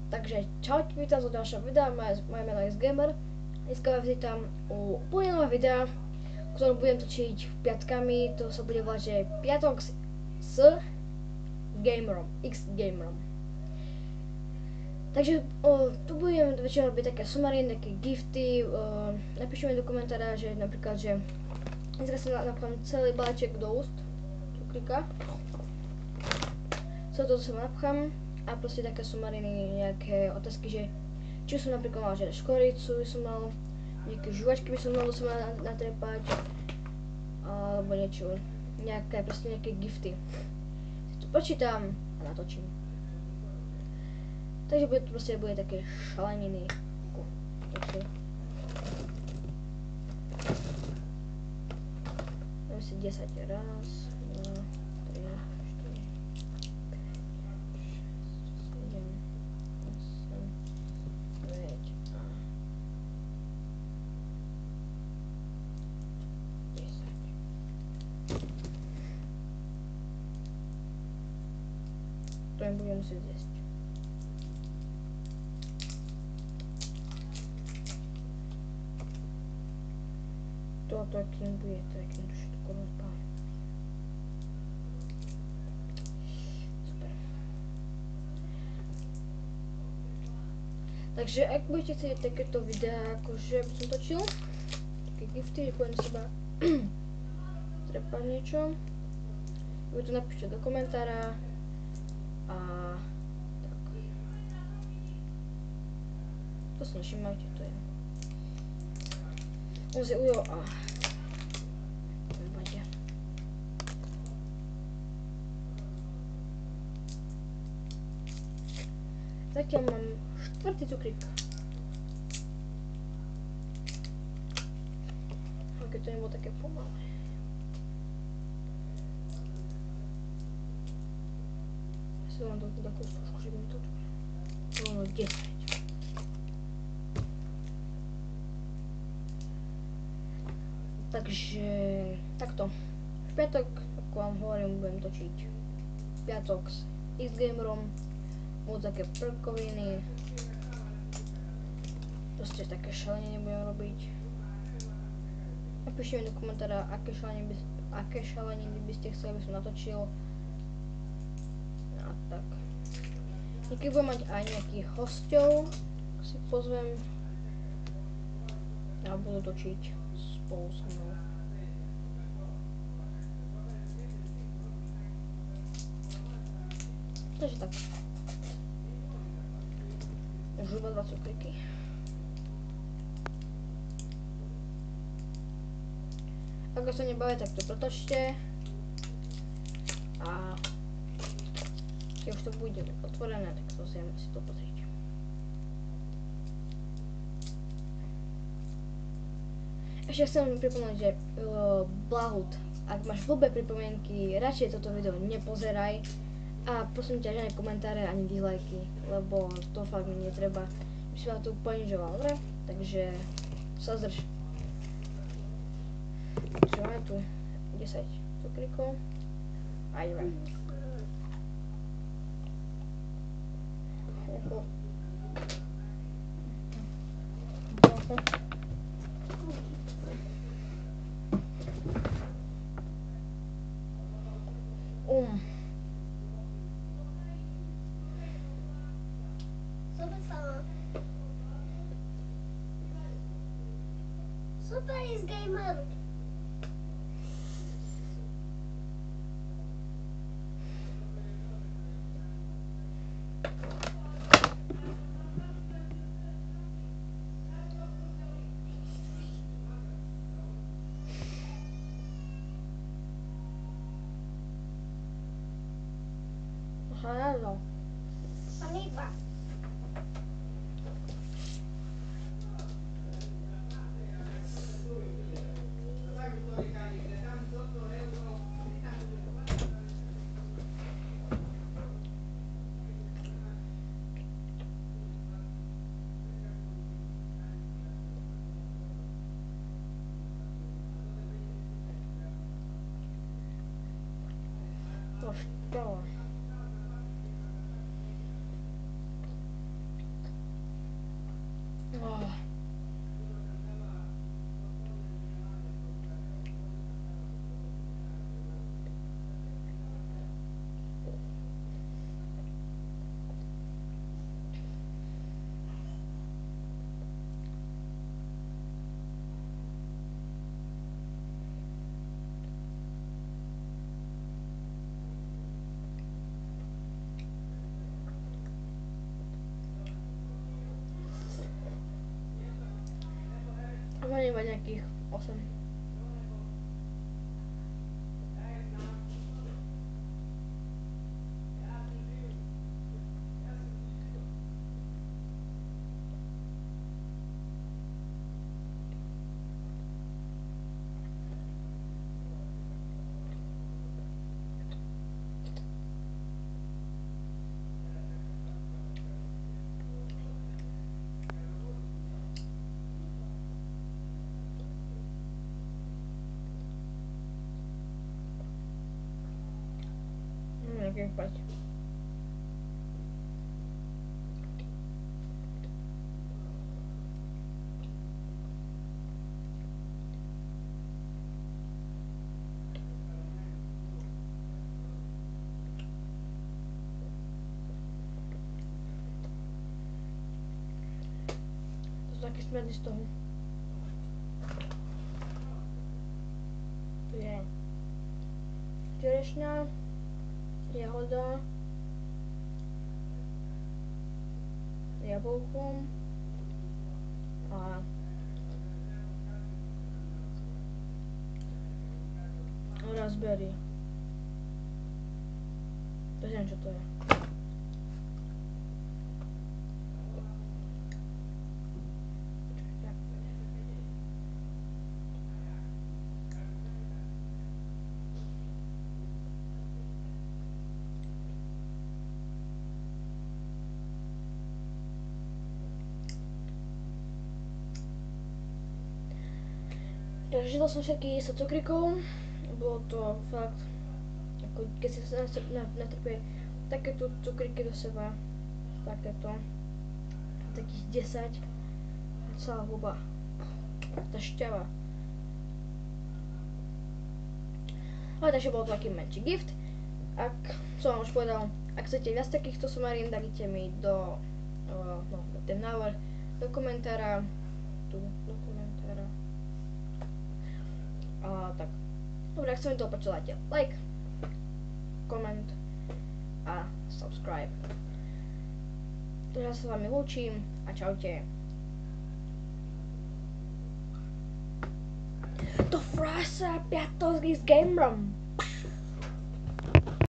Takže čaute, vítam z ďalšieho videa, moje meno je Gamer. Dneska vás vítam u úplne nového videa, ktorú budem točiť piatkami. To sa bude volať, že piatok s Gamerom, X Gamerom. Takže tu budem väčšinou robiť také sumariny, také gifty. Napíšte mi do komentára, že napríklad, že dneska si napchám celý balíček do úst, cukrika. Celé toto sa napchám. A proste také sumariny, nejaké otázky, že či som napríklad mal že škoricu, by som mal nejaké žuvačky, by som mal do seba natrepať, alebo niečo, proste nejaké gifty. Si to počítam a natočím. Takže bude také šaleniny. Dáme si 10 raz, 2, 3, 4, 5, 6, 7, 8, 9 a... To im budem musieť zjesť. Toto kým bude, to všetko rozpálim. Super. Takže ak budete chcieť takéto videá, akože by som točil, také gifty, že budem seba trepať niečo, vy to napíšte do komentára a tak. To si nevšimajte, to je. On si ujel a nevadí. Zatiaľ mám 4. cukrík. Keď to nebolo také pomalé. Ja si dám takú služku, že by mi to tu bolo 10. Takže takto. V piatok, ako vám hovorím, budem točiť piatok s X Gamerom. Budú také prvkoviny. Proste také šalenie budem robiť. Napíšte mi do komentára, aké šaleniny by ste chceli, aby som natočil. A tak. Niekedy budem mať aj nejakých hostov, si pozvem. A budú točiť spolu so mnou. Takže tak. Už iba 2 cukríky. Ak sa nebaví, tak to pretočte. A keď už to bude otvorené, tak to si to pozrieť. Ešte chcem pripomenúť, že Blahut, ak máš blbé pripomienky, radšej toto video nepozeraj a prosím ťa, žiadne komentáre ani dislajky, lebo to fakt mi netreba. By si ma tu ponižoval, dobre? Takže sa zdrž. Takže máme tu 10 cukríkov a ideme. Super X Gamer. Halo. Paniba. To Oh. A mám iba nejakých 8. Nejakých 5. To sú také smedy z toho. Tu je čerešňa, jahoda, jablko a raspberry. To neviem, čo to je. Takže dal som všetky 10 cukrikov, bolo to fakt, ako keď si sa natrpie takéto cukriky do seba, takéto, takých 10, celá huba, tá šťava. Ale takže bol to taký menší gift. Ak som vám už povedal, ak chcete viac takýchto somarín, dajte mi do ten návrh do komentára, do komentára. Tak. Dobre, ak sa mi to páčilo, dajte like, koment a subscribe. Teraz sa s vami lúčim a čaute. To frasa piatosky s gamerom.